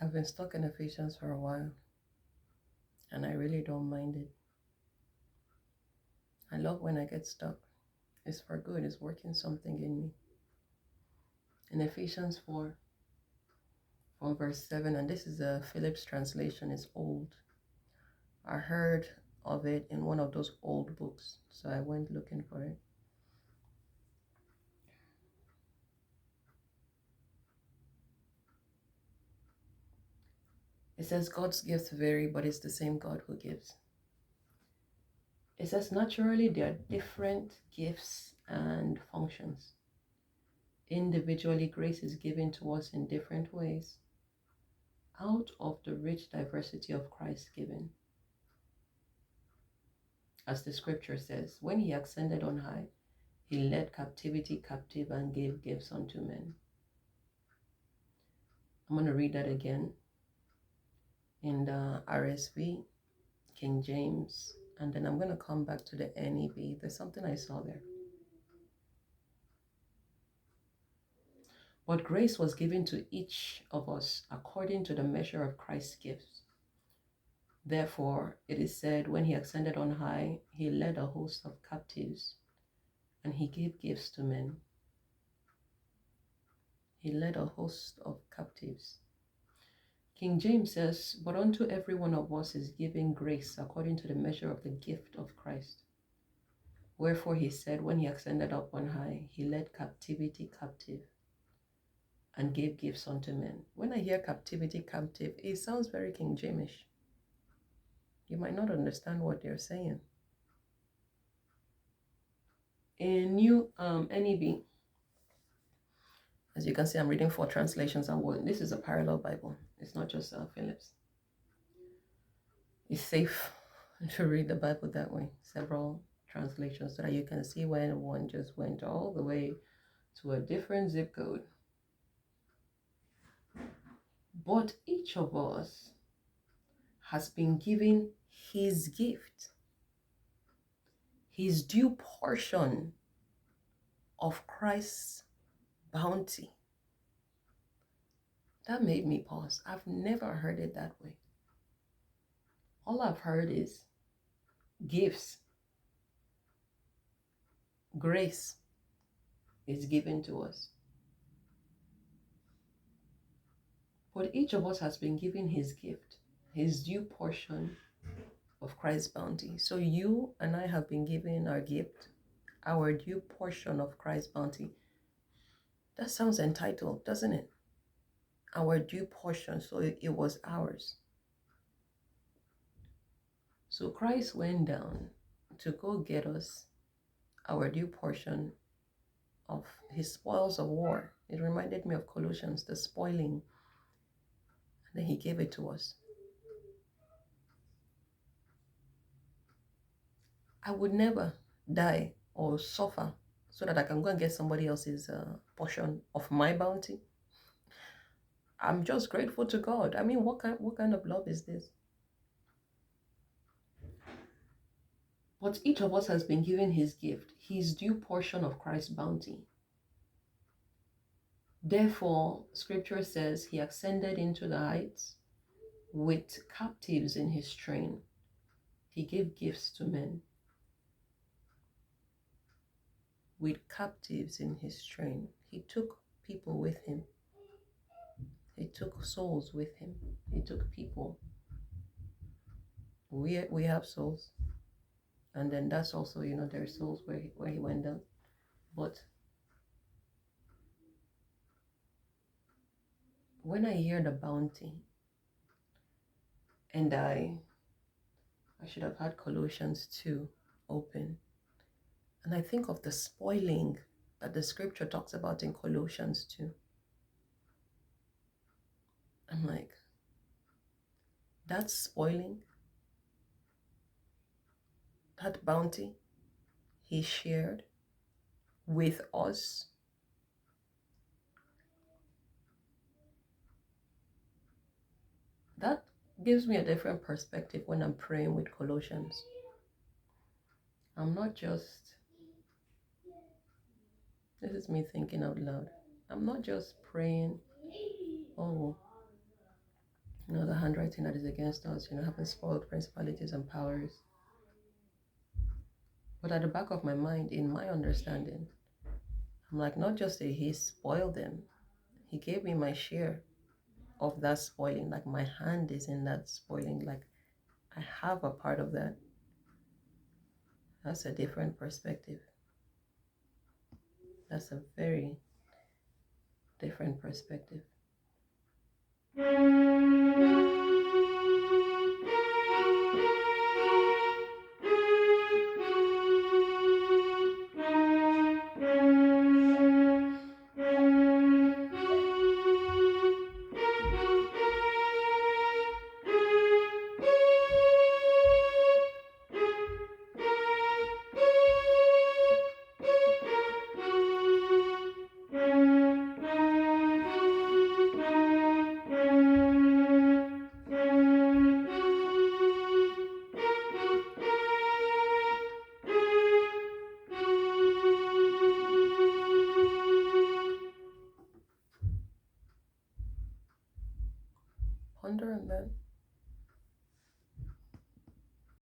I've been stuck in Ephesians for a while, and I really don't mind it. I love when I get stuck. It's for good, it's working something in me. In Ephesians 4, from verse 7, and this is a Phillips translation, it's old. I heard of it in one of those old books, so I went looking for it. It says God's gifts vary, but it's the same God who gives. It says naturally there are different gifts and functions. Individually, grace is given to us in different ways out of the rich diversity of Christ's giving. As the scripture says, when he ascended on high, he led captivity captive and gave gifts unto men. I'm going to read that again in the RSV, King James, and then I'm going to come back to the NEV. There's something I saw there. But grace was given to each of us according to the measure of Christ's gifts. Therefore, it is said, when he ascended on high, he led a host of captives, and he gave gifts to men. He led a host of captives. King James says, but unto every one of us is given grace according to the measure of the gift of Christ. Wherefore he said, when he ascended up on high, he led captivity captive and gave gifts unto men. When I hear captivity captive, it sounds very King Jamesish. You might not understand what they're saying. In New NEV, as you can see, I'm reading 4 translations and one. This is a parallel Bible. It's not just Phillips. It's safe to read the Bible that way. Several translations so that you can see when one just went all the way to a different zip code. But each of us has been given his gift, his due portion of Christ's bounty. That made me pause. I've never heard it that way. All I've heard is gifts. Grace is given to us. But each of us has been given his gift, his due portion of Christ's bounty. So you and I have been given our gift, our due portion of Christ's bounty. That sounds entitled, doesn't it? Our due portion, so it was ours. So Christ went down to go get us our due portion of his spoils of war. It reminded me of Colossians, the spoiling. And then he gave it to us. I would never die or suffer so that I can go and get somebody else's portion of my bounty. I'm just grateful to God. I mean, what kind of love is this? But each of us has been given his gift, his due portion of Christ's bounty. Therefore, scripture says he ascended into the heights with captives in his train. He gave gifts to men. With captives in his train. He took people with him. He took souls with him. He took people. We have souls. And then that's also, there are souls where he went down. But when I hear the bounty, and I should have had Colossians 2 open, and I think of the spoiling that the scripture talks about in Colossians 2. I'm like, that spoiling, that bounty he shared with us, that gives me a different perspective when I'm praying with Colossians. I'm not just, this is me thinking out loud, I'm not just praying, oh, the handwriting that is against us, having spoiled principalities and powers. But at the back of my mind, in my understanding, I'm like, not just that he spoiled them, he gave me my share of that spoiling. Like, my hand is in that spoiling. Like, I have a part of that. That's a different perspective. That's a very different perspective. Ponder on that.